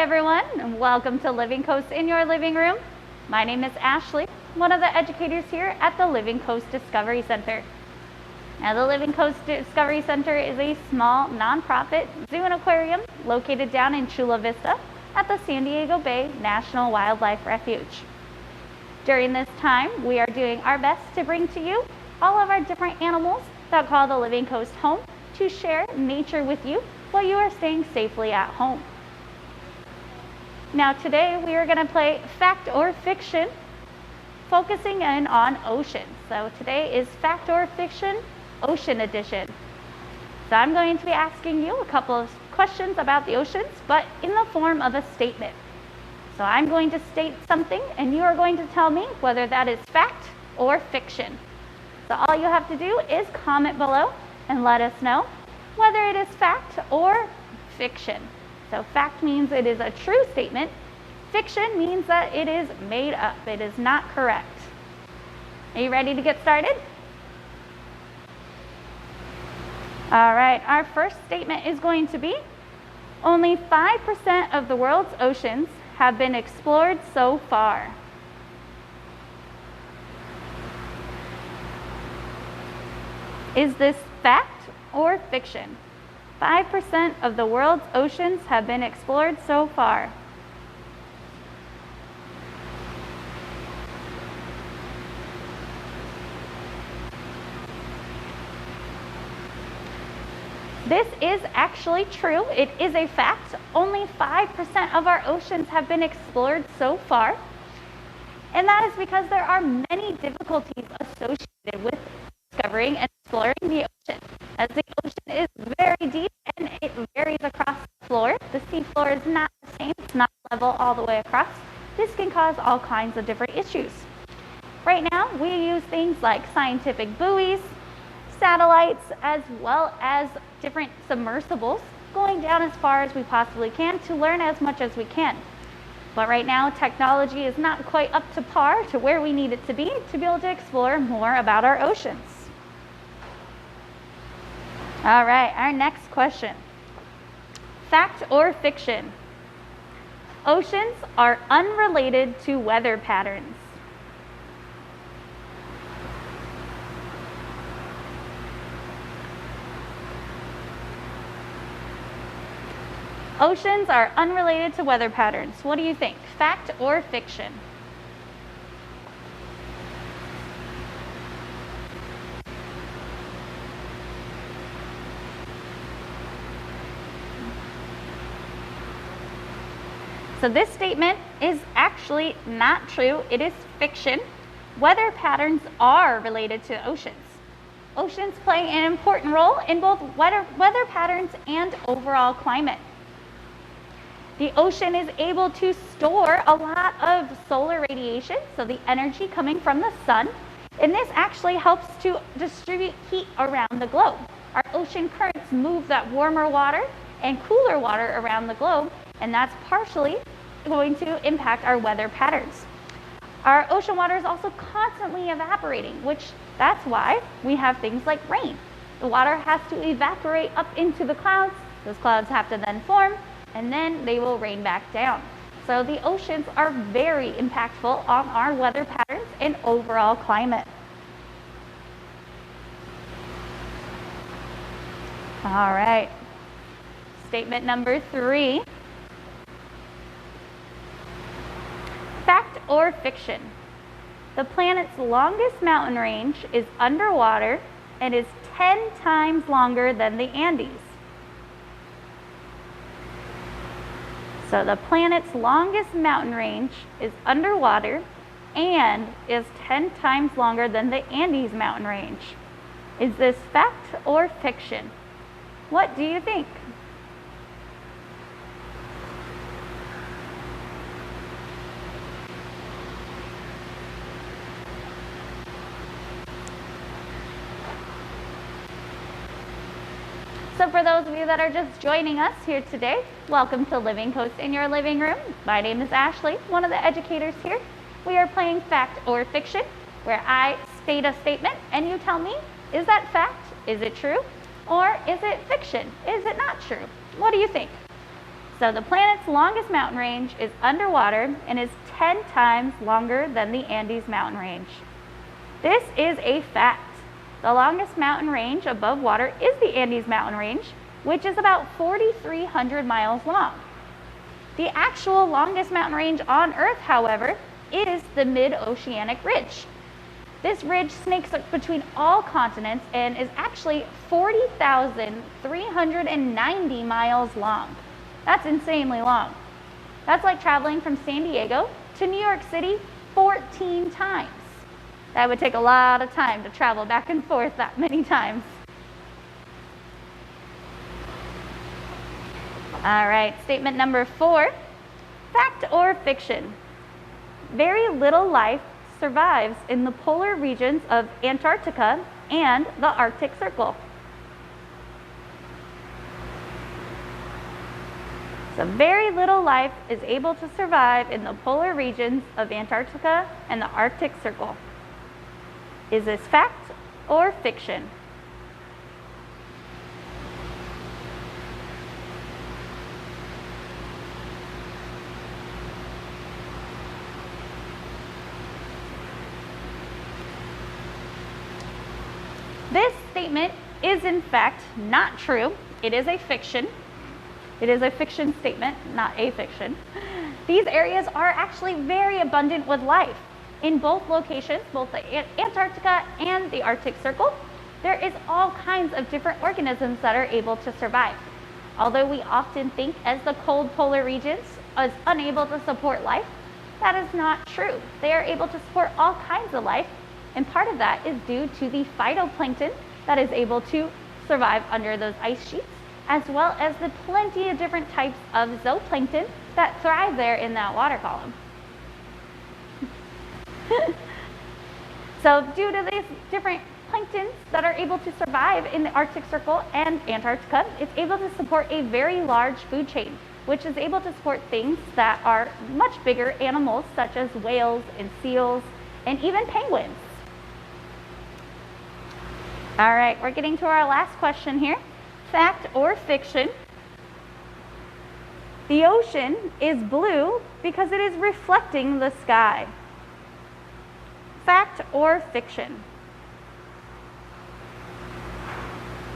everyone, and welcome to Living Coast in your living room. My name is Ashley, one of the educators here at the Living Coast Discovery Center. Now, the Living Coast Discovery Center is a small nonprofit zoo and aquarium located down in Chula Vista at the San Diego Bay National Wildlife Refuge. During this time, we are doing our best to bring to you all of our different animals that call the Living Coast home to share nature with you while you are staying safely at home. Now today we are going to play Fact or Fiction, focusing in on oceans. So today is Fact or Fiction, Ocean Edition. So I'm going to be asking you a couple of questions about the oceans, but in the form of a statement. So I'm going to state something and you are going to tell me whether that is fact or fiction. So all you have to do is comment below and let us know whether it is fact or fiction. So fact means it is a true statement. Fiction means that it is made up. It is not correct. Are you ready to get started? All right, our first statement is going to be, only 5% of the world's oceans have been explored so far. Is this fact or fiction? 5% of the world's oceans have been explored so far. This is actually true. It is a fact. Only 5% of our oceans have been explored so far. And that is because there are many difficulties associated with discovering and exploring the ocean, as the ocean is very deep and it varies across the floor. The sea floor is not the same, it's not level all the way across. This can cause all kinds of different issues. Right now, we use things like scientific buoys, satellites, as well as different submersibles, going down as far as we possibly can to learn as much as we can. But right now, technology is not quite up to par to where we need it to be able to explore more about our oceans. All right, our next question. Fact or fiction? Oceans are unrelated to weather patterns. Oceans are unrelated to weather patterns. What do you think? Fact or fiction? So this statement is actually not true. It is fiction. Weather patterns are related to oceans. Oceans play an important role in both weather patterns and overall climate. The ocean is able to store a lot of solar radiation, so the energy coming from the sun, and this actually helps to distribute heat around the globe. Our ocean currents move that warmer water and cooler water around the globe, and that's partially going to impact our weather patterns. Our ocean water is also constantly evaporating, which that's why we have things like rain. The water has to evaporate up into the clouds. Those clouds have to then form, and then they will rain back down. So the oceans are very impactful on our weather patterns and overall climate. All right, statement number 3. Fact or fiction? The planet's longest mountain range is underwater and is 10 times longer than the Andes. So the planet's longest mountain range is underwater and is 10 times longer than the Andes mountain range. Is this fact or fiction? What do you think? So for those of you that are just joining us here today, welcome to Living Coast in your living room. My name is Ashley, one of the educators here. We are playing Fact or Fiction, where I state a statement and you tell me, is that fact? Is it true? Or is it fiction? Is it not true? What do you think? So the planet's longest mountain range is underwater and is 10 times longer than the Andes mountain range. This is a fact. The longest mountain range above water is the Andes mountain range, which is about 4,300 miles long. The actual longest mountain range on Earth, however, is the mid-oceanic ridge. This ridge snakes between all continents and is actually 40,390 miles long. That's insanely long. That's like traveling from San Diego to New York City 14 times. That would take a lot of time to travel back and forth that many times. All right, statement number 4, fact or fiction? Very little life survives in the polar regions of Antarctica and the Arctic Circle. So very little life is able to survive in the polar regions of Antarctica and the Arctic Circle. Is this fact or fiction? This statement is in fact not true. It is a fiction. It is a fiction statement, not a fiction. These areas are actually very abundant with life. In both locations, both the Antarctica and the Arctic Circle, there is all kinds of different organisms that are able to survive. Although we often think as the cold polar regions as unable to support life, that is not true. They are able to support all kinds of life, and part of that is due to the phytoplankton that is able to survive under those ice sheets, as well as the plenty of different types of zooplankton that thrive there in that water column. So due to these different planktons that are able to survive in the Arctic Circle and Antarctica, it's able to support a very large food chain, which is able to support things that are much bigger animals such as whales and seals and even penguins. All right, we're getting to our last question here. Fact or fiction? The ocean is blue because it is reflecting the sky. Fact or fiction?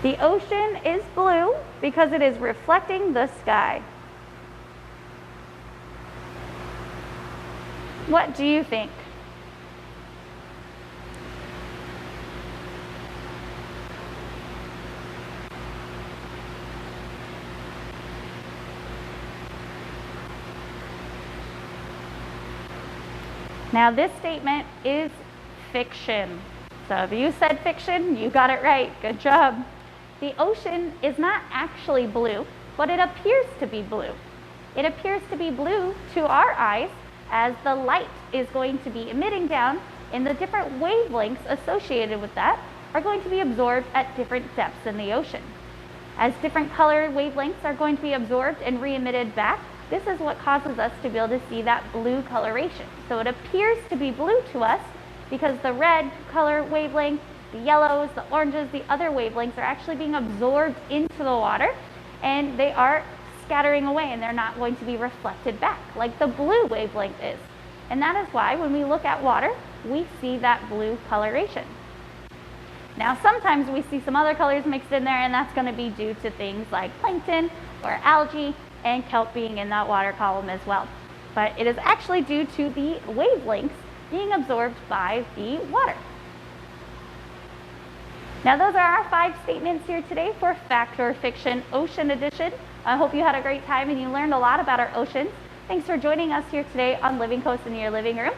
The ocean is blue because it is reflecting the sky. What do you think? Now this statement is fiction. So if you said fiction, you got it right. Good job. The ocean is not actually blue, but it appears to be blue. It appears to be blue to our eyes as the light is going to be emitting down, and the different wavelengths associated with that are going to be absorbed at different depths in the ocean. As different color wavelengths are going to be absorbed and re-emitted back, this is what causes us to be able to see that blue coloration. So it appears to be blue to us because the red color wavelength, the yellows, the oranges, the other wavelengths are actually being absorbed into the water, and they are scattering away and they're not going to be reflected back like the blue wavelength is. And that is why when we look at water, we see that blue coloration. Now sometimes we see some other colors mixed in there, and that's going to be due to things like plankton or algae and kelp being in that water column as well. But it is actually due to the wavelengths being absorbed by the water. Now those are our 5 statements here today for Fact or Fiction Ocean Edition. I hope you had a great time and you learned a lot about our oceans. Thanks for joining us here today on Living Coast in Your Living Room.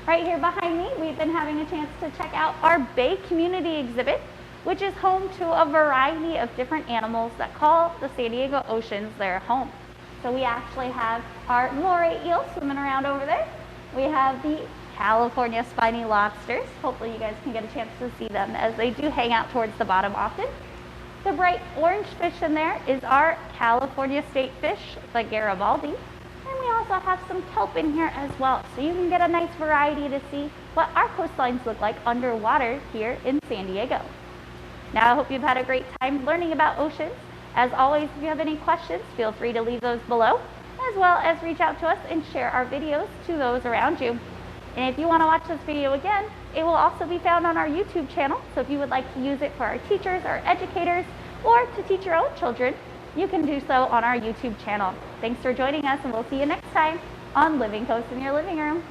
Right here behind me, we've been having a chance to check out our Bay Community exhibit, which is home to a variety of different animals that call the San Diego oceans their home. So we actually have our moray eel swimming around over there. We have the California spiny lobsters. Hopefully you guys can get a chance to see them as they do hang out towards the bottom often. The bright orange fish in there is our California state fish, the Garibaldi. And we also have some kelp in here as well. So you can get a nice variety to see what our coastlines look like underwater here in San Diego. Now I hope you've had a great time learning about oceans. As always, if you have any questions, feel free to leave those below, as well as reach out to us and share our videos to those around you. And if you want to watch this video again, it will also be found on our YouTube channel. So if you would like to use it for our teachers or educators, or to teach your own children, you can do so on our YouTube channel. Thanks for joining us, and we'll see you next time on Living Coast in Your Living Room.